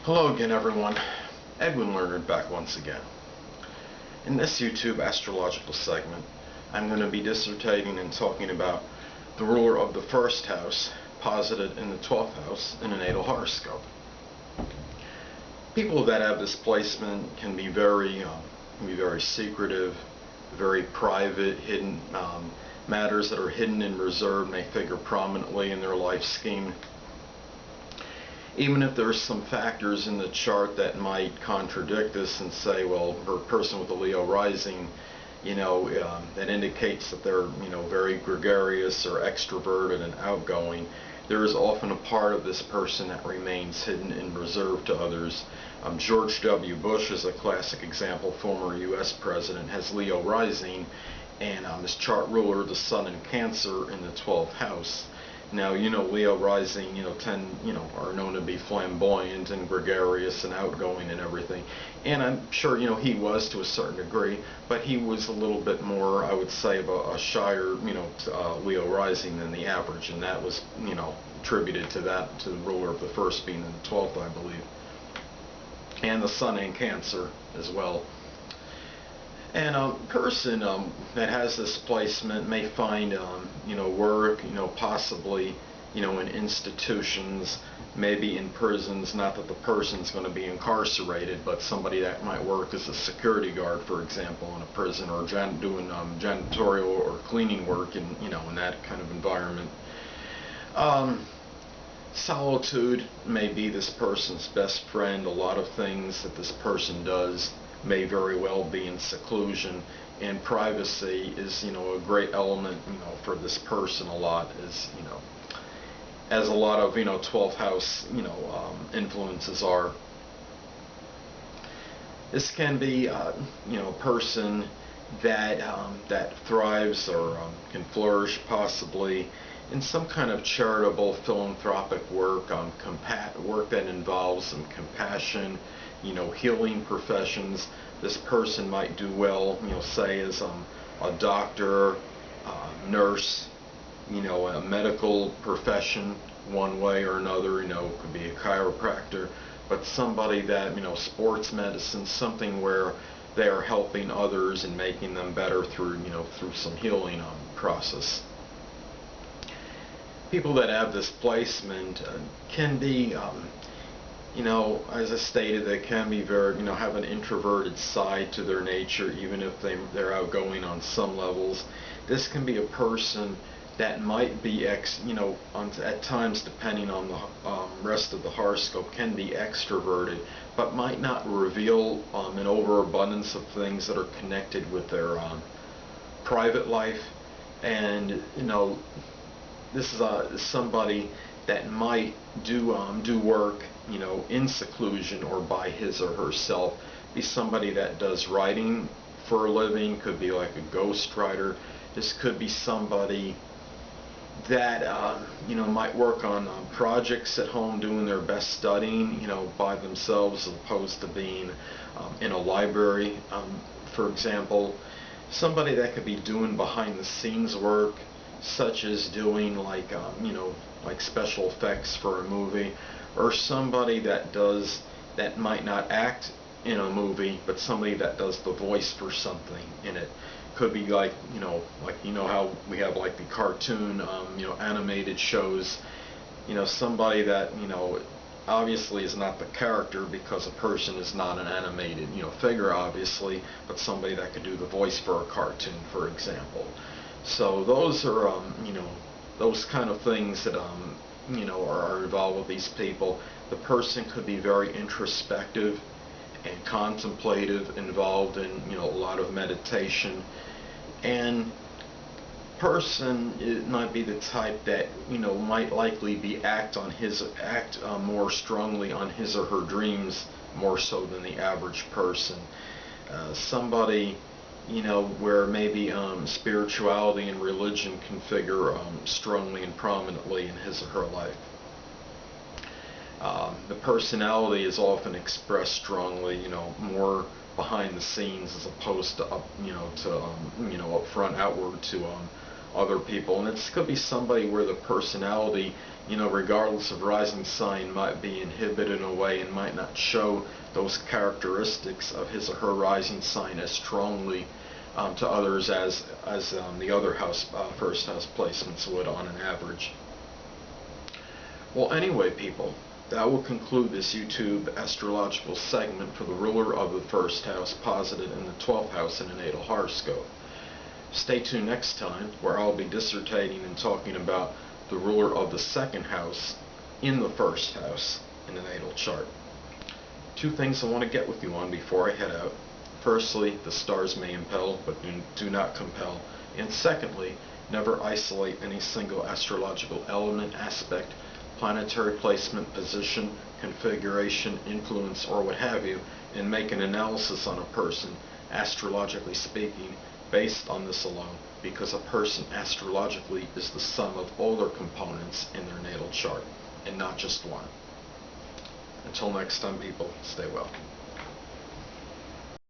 Hello again, everyone. Edwin Learnard back once again. In this YouTube astrological segment, I'm going to be dissertating and talking about the ruler of the first house posited in the 12th house in a natal horoscope. People that have this placement can be very secretive, very private, hidden matters that are hidden and reserved may figure prominently in their life scheme. Even if there's some factors in the chart that might contradict this and say, well, for a person with a Leo rising, that indicates that they're, very gregarious or extroverted and outgoing, there is often a part of this person that remains hidden and reserved to others. George W. Bush is a classic example. Former U.S. president, has Leo rising, and his chart ruler, the Sun in Cancer, in the 12th house. Now, Leo rising, are known to be flamboyant and gregarious and outgoing and everything. And I'm sure, he was to a certain degree, but he was a little bit more, I would say, of a shyer, Leo rising than the average. And that was, attributed to that, to the ruler of the first being in the 12th, I believe. And the Sun in Cancer as well. And a person that has this placement may find, work, possibly, in institutions, maybe in prisons. Not that the person's going to be incarcerated, but somebody that might work as a security guard, for example, in a prison, or doing janitorial or cleaning work in, in that kind of environment. Solitude may be this person's best friend. A lot of things that this person does may very well be in seclusion, and privacy is, a great element, for this person. A lot is, as a lot of, 12th house, influences are. This can be, a person that that thrives or can flourish possibly in some kind of charitable, philanthropic work, work that involves some compassion, healing professions. This person might do well, say as a doctor, nurse, a medical profession one way or another, could be a chiropractor, but somebody that, sports medicine, something where they are helping others and making them better through, through some healing process. People that have this placement can be, as I stated, they can be very, have an introverted side to their nature, even if they're outgoing on some levels. This can be a person that might be, at times, depending on the rest of the horoscope, can be extroverted, but might not reveal an overabundance of things that are connected with their private life. And, this is somebody that might do work, in seclusion or by his or herself. Be somebody that does writing for a living, could be like a ghostwriter. This could be somebody that might work on projects at home, doing their best studying, by themselves, as opposed to being in a library, for example. Somebody that could be doing behind the scenes work, such as doing like special effects for a movie, or somebody that might not act in a movie, but somebody that does the voice for something in it. Could be like, how we have like the cartoon, animated shows, somebody that, obviously is not the character, because a person is not an animated, figure, obviously, but somebody that could do the voice for a cartoon, for example. So those are, those kind of things that, are involved with these people. The person could be very introspective and contemplative, involved in, a lot of meditation. And person, it might be the type that, might likely be act more strongly on his or her dreams, more so than the average person. Somebody, where maybe spirituality and religion can figure strongly and prominently in his or her life. The personality is often expressed strongly, more behind the scenes, as opposed to up front, outward to other people, and it could be somebody where the personality, regardless of rising sign, might be inhibited in a way and might not show those characteristics of his or her rising sign as strongly to others as the other first house placements would on an average. Well, anyway, people, that will conclude this YouTube astrological segment for the ruler of the first house posited in the 12th house in a natal horoscope. Stay tuned next time, where I'll be dissertating and talking about the ruler of the second house in the first house in the natal chart. Two things I want to get with you on before I head out. Firstly, the stars may impel, but do not compel. And secondly, never isolate any single astrological element, aspect, planetary placement, position, configuration, influence, or what have you, and make an analysis on a person, astrologically speaking, based on this alone, because a person astrologically is the sum of all their components in their natal chart, and not just one. Until next time, people, stay well.